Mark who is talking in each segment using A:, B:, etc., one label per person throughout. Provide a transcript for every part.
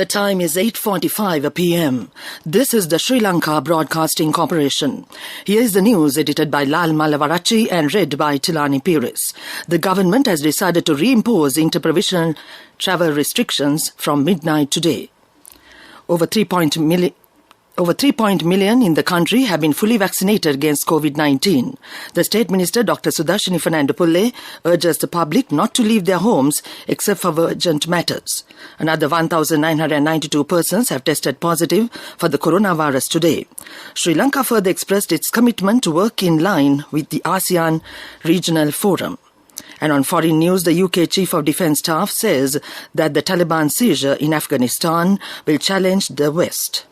A: The time is 8:45 p.m. This is the Sri Lanka Broadcasting Corporation. Here is the news edited by Lal Malavarachi and read by Tilani Pires. The government has decided to reimpose inter-provincial travel restrictions from midnight today. Over 3 million in the country have been fully vaccinated against COVID-19. The State Minister, Dr. Sudashini Fernando-Pulle, urges the public not to leave their homes except for urgent matters. Another 1,992 persons have tested positive for the coronavirus today. Sri Lanka further expressed its commitment to work in line with the ASEAN Regional Forum. And on foreign news, the UK Chief of Defence Staff says that the Taliban seizure in Afghanistan will challenge the West.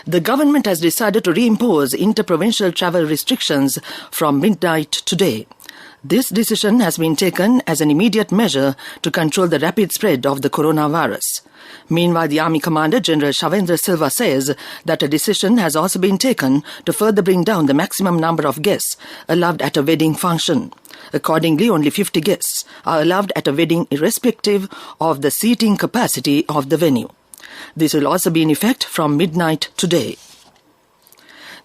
A: The government has decided to reimpose inter-provincial travel restrictions from midnight today. This decision has been taken as an immediate measure to control the rapid spread of the coronavirus. Meanwhile, the Army Commander General Shavendra Silva says that a decision has also been taken to further bring down the maximum number of guests allowed at a wedding function. Accordingly, only 50 guests are allowed at a wedding irrespective of the seating capacity of the venue. This will also be in effect from midnight today.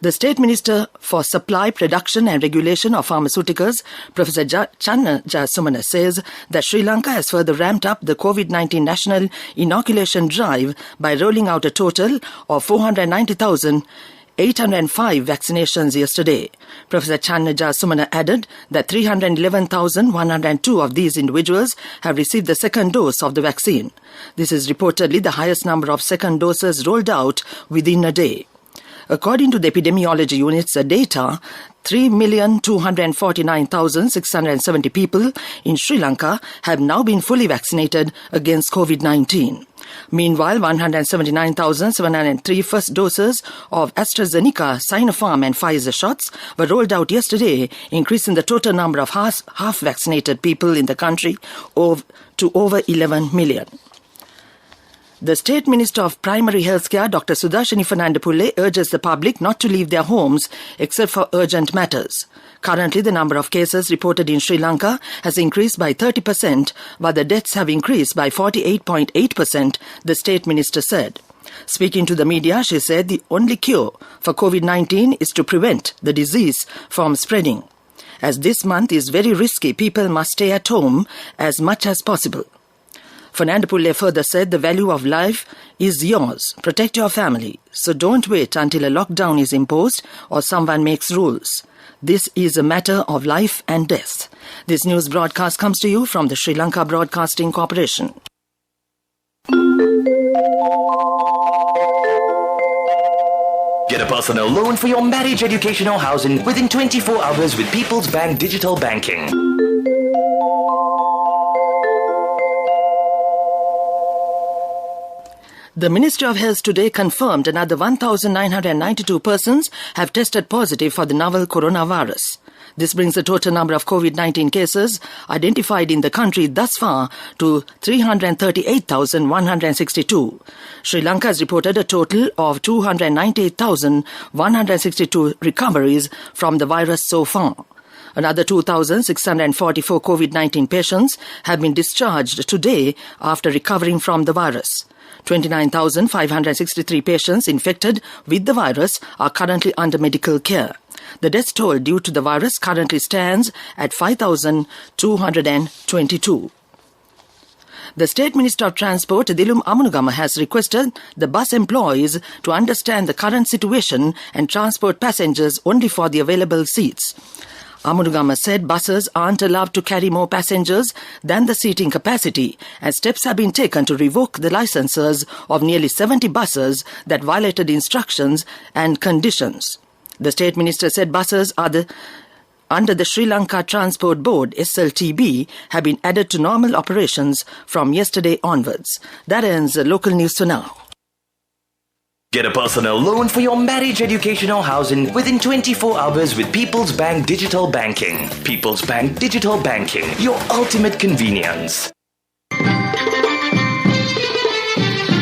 A: The State Minister for Supply, Production and Regulation of Pharmaceuticals, Professor Channa Jasumana, says that Sri Lanka has further ramped up the COVID-19 national inoculation drive by rolling out a total of 490,805 vaccinations yesterday. Professor Channa Jasumana added that 311,102 of these individuals have received the second dose of the vaccine. This is reportedly the highest number of second doses rolled out within a day. According to the epidemiology unit's data, 3,249,670 people in Sri Lanka have now been fully vaccinated against COVID-19. Meanwhile, 179,703 first doses of AstraZeneca, Sinopharm and Pfizer shots were rolled out yesterday, increasing the total number of half-vaccinated people in the country to over 11 million. The State Minister of Primary Healthcare, Dr. Sudashini Fernando-Pulle, urges the public not to leave their homes except for urgent matters. Currently, the number of cases reported in Sri Lanka has increased by 30%, while the deaths have increased by 48.8%, the State Minister said. Speaking to the media, she said the only cure for COVID-19 is to prevent the disease from spreading. As this month is very risky, people must stay at home as much as possible. Fernando-Pulle further said the value of life is yours. Protect your family. So don't wait until a lockdown is imposed or someone makes rules. This is a matter of life and death. This news broadcast comes to you from the Sri Lanka Broadcasting Corporation.
B: Get a personal loan for your marriage, education or housing within 24 hours with People's Bank Digital Banking.
A: The Ministry of Health today confirmed another 1,992 persons have tested positive for the novel coronavirus. This brings the total number of COVID-19 cases identified in the country thus far to 338,162. Sri Lanka has reported a total of 298,162 recoveries from the virus so far. Another 2,644 COVID-19 patients have been discharged today after recovering from the virus. 29,563 patients infected with the virus are currently under medical care. The death toll due to the virus currently stands at 5,222. The State Minister of Transport, Dilum Amunugama, has requested the bus employees to understand the current situation and transport passengers only for the available seats. Amunugama said buses aren't allowed to carry more passengers than the seating capacity, and steps have been taken to revoke the licenses of nearly 70 buses that violated instructions and conditions. The State Minister said buses under the Sri Lanka Transport Board, SLTB, have been added to normal operations from yesterday onwards. That ends the local news for now.
B: Get a personal loan for your marriage, education or housing within 24 hours with People's Bank Digital Banking. People's Bank Digital Banking, your ultimate convenience.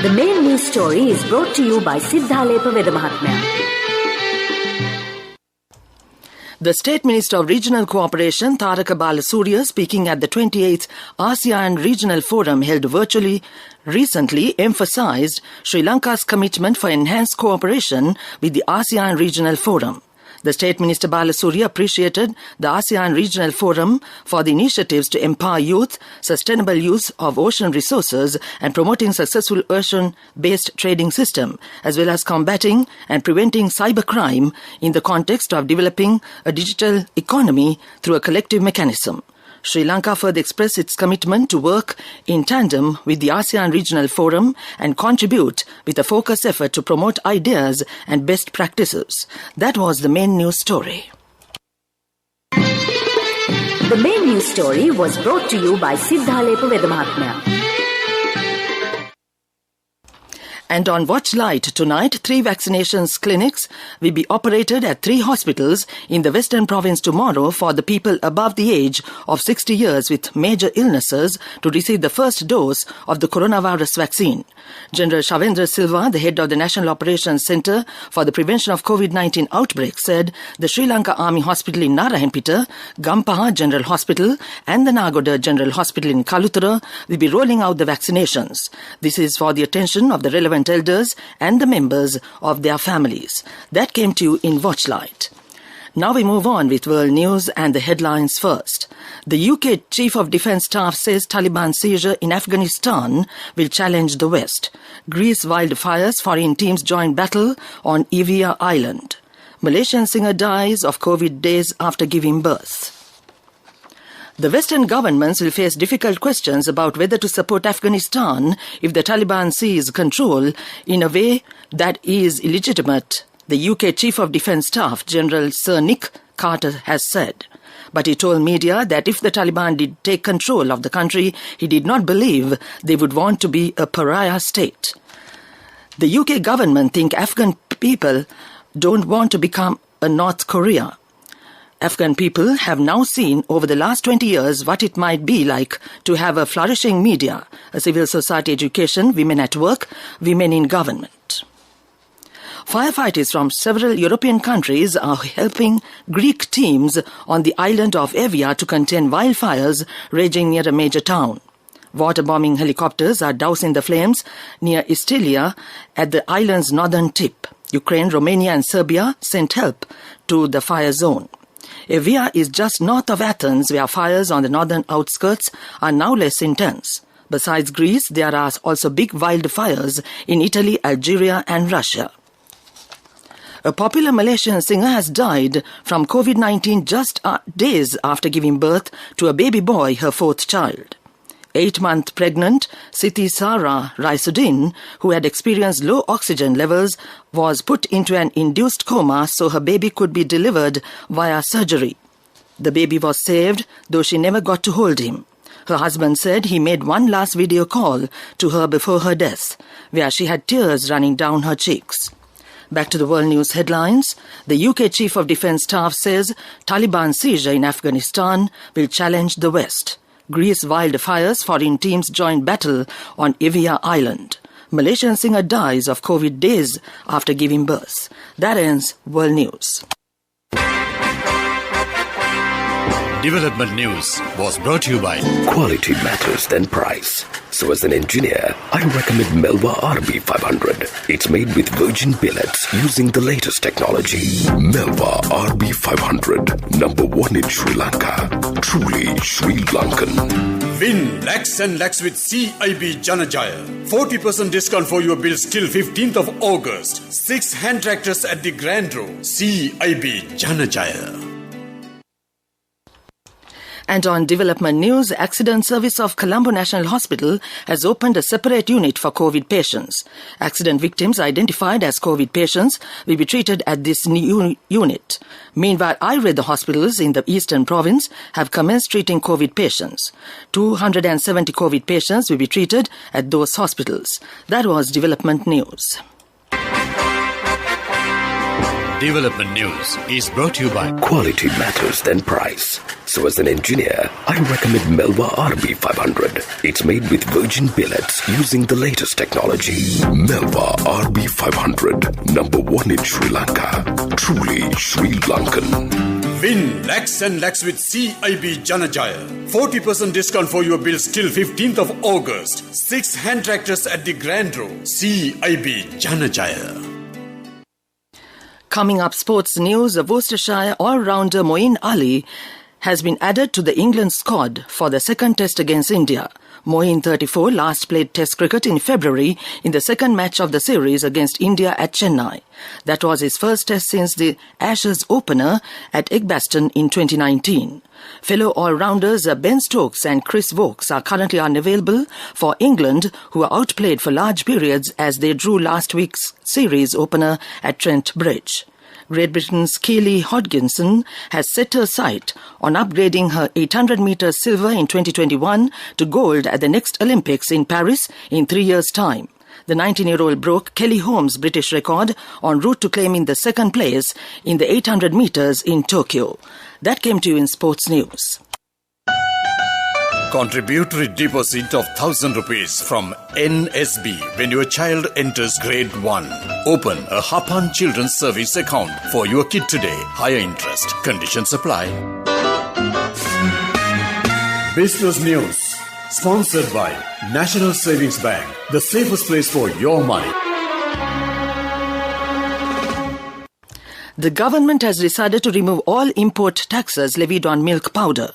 C: The main news story is brought to you by Siddhalepa Vedamahatmya.
A: The State Minister of Regional Cooperation, Taraka Balasuriya, speaking at the 28th ASEAN Regional Forum held virtually recently, emphasized Sri Lanka's commitment for enhanced cooperation with the ASEAN Regional Forum. The State Minister Balasuriya appreciated the ASEAN Regional Forum for the initiatives to empower youth, sustainable use of ocean resources and promoting successful ocean-based trading system, as well as combating and preventing cybercrime in the context of developing a digital economy through a collective mechanism. Sri Lanka further expressed its commitment to work in tandem with the ASEAN Regional Forum and contribute with a focused effort to promote ideas and best practices. That was the main news story.
C: The main news story was brought to you by Siddhalepa Vedamahatmya.
A: And on Watch Light tonight, 3 vaccinations clinics will be operated at 3 hospitals in the Western Province tomorrow for the people above the age of 60 years with major illnesses to receive the first dose of the coronavirus vaccine. General Shavendra Silva, the head of the National Operations Centre for the Prevention of COVID-19 Outbreaks, said the Sri Lanka Army Hospital in Narayanpeta, Gampaha General Hospital and the Nagoda General Hospital in Kalutara will be rolling out the vaccinations. This is for the attention of the relevant elders and the members of their families. That came to you in Watchlight. Now we move on with world news and the headlines first. The UK Chief of Defence Staff says Taliban seizure in Afghanistan will challenge the West. Greece wildfires, foreign teams join battle on Evia Island. Malaysian singer dies of COVID days after giving birth. The Western governments will face difficult questions about whether to support Afghanistan if the Taliban seize control in a way that is illegitimate, the UK Chief of Defence Staff, General Sir Nick Carter, has said. But he told media that if the Taliban did take control of the country, he did not believe they would want to be a pariah state. The UK government think Afghan people don't want to become a North Korea. Afghan people have now seen over the last 20 years what it might be like to have a flourishing media, a civil society education, women at work, women in government. Firefighters from several European countries are helping Greek teams on the island of Evia to contain wildfires raging near a major town. Water-bombing helicopters are dousing the flames near Istilia at the island's northern tip. Ukraine, Romania and Serbia sent help to the fire zone. Evia is just north of Athens, where fires on the northern outskirts are now less intense. Besides Greece, there are also big wildfires in Italy, Algeria and Russia. A popular Malaysian singer has died from COVID-19 just days after giving birth to a baby boy, her 4th child. 8-month pregnant Siti Sarah Raisuddin, who had experienced low oxygen levels, was put into an induced coma so her baby could be delivered via surgery. The baby was saved, though she never got to hold him. Her husband said he made one last video call to her before her death, where she had tears running down her cheeks. Back to the world news headlines. The UK Chief of Defence Staff says Taliban seizure in Afghanistan will challenge the West. Greece wildfires, foreign teams join battle on Evia Island. Malaysian singer dies of COVID days after giving birth. That ends World News.
D: Development News was brought to you by
E: Quality matters than price. So as an engineer, I recommend Melva RB500. It's made with virgin billets using the latest technology. Melva RB500, #1 in Sri Lanka. Truly Sri Lankan.
D: Win lakhs and lakhs with CIB Janajaya. 40% discount for your bills till 15th of August. 6 hand tractors at the Grand Row. CIB Janajaya.
A: And on development news, Accident Service of Colombo National Hospital has opened a separate unit for COVID patients. Accident victims identified as COVID patients will be treated at this new unit. Meanwhile, Ayurveda hospitals in the Eastern Province have commenced treating COVID patients. 270 COVID patients will be treated at those hospitals. That was development news.
D: Development News is brought to you by
E: Quality matters than price. So as an engineer, I recommend Melva RB500. It's made with virgin billets using the latest technology. Melva RB500, #1 in Sri Lanka. Truly Sri Lankan.
D: Win lakhs and lakhs with CIB Janajaya. 40% discount for your bills till 15th of August. 6 hand tractors at the Grand Row. CIB Janajaya.
A: Coming up, sports news, Worcestershire all-rounder Moeen Ali has been added to the England squad for the second test against India. Moeen, 34, last played test cricket in February in the second match of the series against India at Chennai. That was his first test since the Ashes opener at Edgbaston in 2019. Fellow all-rounders Ben Stokes and Chris Vokes are currently unavailable for England, who are outplayed for large periods as they drew last week's series opener at Trent Bridge. Great Britain's Keely Hodgkinson has set her sight on upgrading her 800 metres silver in 2021 to gold at the next Olympics in Paris in 3 years' time. The 19-year-old broke Kelly Holmes' British record en route to claiming the second place in the 800 metres in Tokyo. That came to you in sports news.
D: Contributory deposit of 1,000 rupees from NSB when your child enters grade 1. Open a Hapan Children's Service account for your kid today. Higher interest. Conditions apply. Business news. Sponsored by National Savings Bank. The safest place for your money.
A: The government has decided to remove all import taxes levied on milk powder.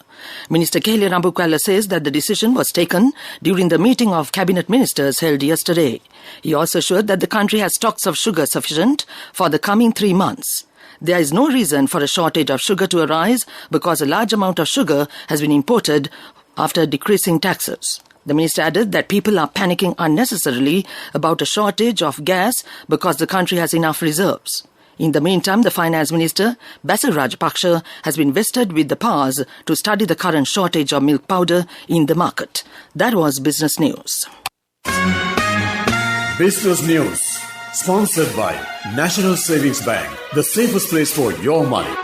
A: Minister Kehlia Rambukwala says that the decision was taken during the meeting of cabinet ministers held yesterday. He also assured that the country has stocks of sugar sufficient for the coming 3 months. There is no reason for a shortage of sugar to arise because a large amount of sugar has been imported after decreasing taxes. The minister added that people are panicking unnecessarily about a shortage of gas because the country has enough reserves. In the meantime, the Finance Minister, Basil Rajapaksa, has been vested with the powers to study the current shortage of milk powder in the market. That was business news.
D: Business news. Sponsored by National Savings Bank. The safest place for your money.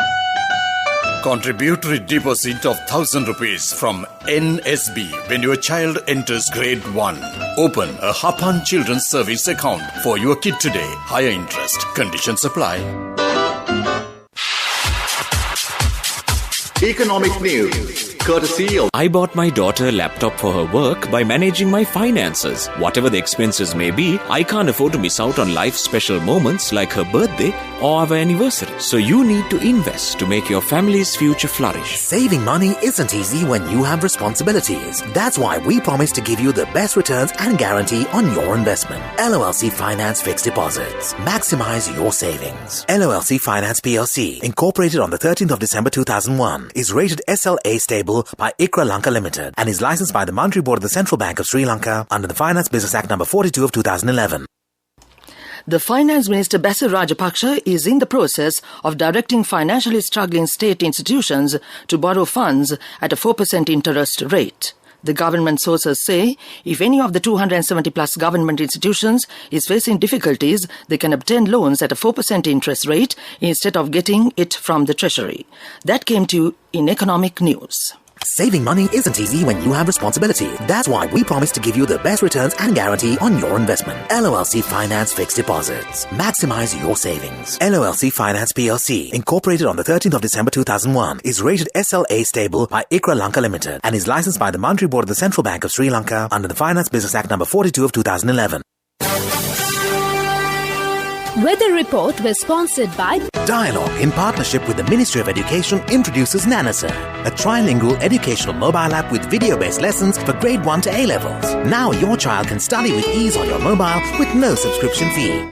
D: Contributory deposit of 1,000 rupees from NSB when your child enters grade 1. Open a Hapan Children's Service account for your kid today. Higher interest. Conditions apply.
F: Economic news. Courtesy of
G: I bought my daughter a laptop for her work by managing my finances. Whatever the expenses may be, I can't afford to miss out on life's special moments like her birthday or our anniversary. So you need to invest to make your family's future flourish.
H: Saving money isn't easy when you have responsibilities. That's why we promise to give you the best returns and guarantee on your investment. LOLC Finance Fixed Deposits. Maximize your savings. LOLC Finance PLC, incorporated on the 13th of December 2001, is rated SLA stable by ICRA Lanka Limited and is licensed by the Monetary Board of the Central Bank of Sri Lanka under the Finance Business Act No. 42 of 2011.
A: The Finance Minister Basil Rajapaksa is in the process of directing financially struggling state institutions to borrow funds at a 4% interest rate. The government sources say if any of the 270 plus government institutions is facing difficulties, they can obtain loans at a 4% interest rate instead of getting it from the Treasury. That came to you in economic news.
H: Saving money isn't easy when you have responsibility. That's why we promise to give you the best returns and guarantee on your investment. LOLC Finance Fixed Deposits. Maximize your savings. LOLC Finance PLC, incorporated on the 13th of December 2001, is rated SLA stable by ICRA Lanka Limited and is licensed by the Monetary Board of the Central Bank of Sri Lanka under the Finance Business Act No. 42 of 2011.
I: Weather report was sponsored by
H: Dialogue, in partnership with the Ministry of Education, introduces Nanasa, a trilingual educational mobile app with video-based lessons for grade 1 to A-levels. Now your child can study with ease on your mobile with no subscription fee.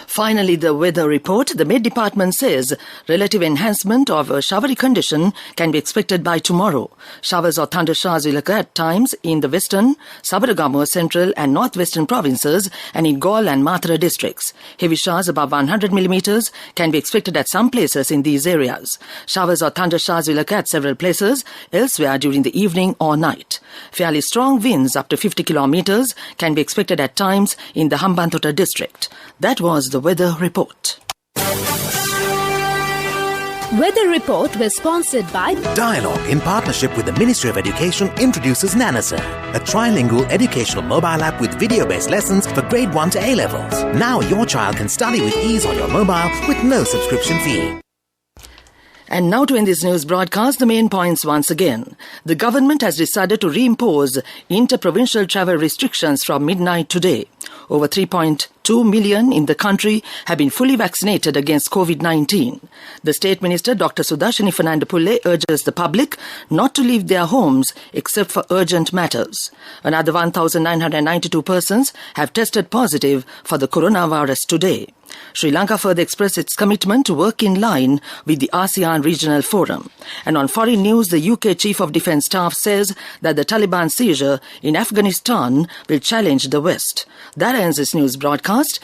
A: Finally, the weather report. The Met Department says relative enhancement of a showery condition can be expected by tomorrow. Showers or thunder showers will occur at times in the western, Sabaragamuwa, central and northwestern provinces and in Galle and Mathura districts. Heavy showers above 100 millimeters can be expected at some places in these areas. Showers or thunder showers will occur at several places elsewhere during the evening or night. Fairly strong winds up to 50 kilometers can be expected at times in the Hambantota district. That was the weather report.
I: Weather report was sponsored by
H: Dialogue, in partnership with the Ministry of Education, introduces Nanasa, a trilingual educational mobile app with video-based lessons for grade 1 to A-levels. Now your child can study with ease on your mobile with no subscription fee.
A: And now to end this news broadcast, the main points once again. The government has decided to reimpose inter-provincial travel restrictions from midnight today. Over 3.2 million in the country have been fully vaccinated against COVID-19. The State Minister, Dr. Sudashini Fernandopulle, urges the public not to leave their homes except for urgent matters. Another 1,992 persons have tested positive for the coronavirus today. Sri Lanka further expressed its commitment to work in line with the ASEAN Regional Forum. And on foreign news, the UK Chief of Defence Staff says that the Taliban seizure in Afghanistan will challenge the West. That ends this news broadcast.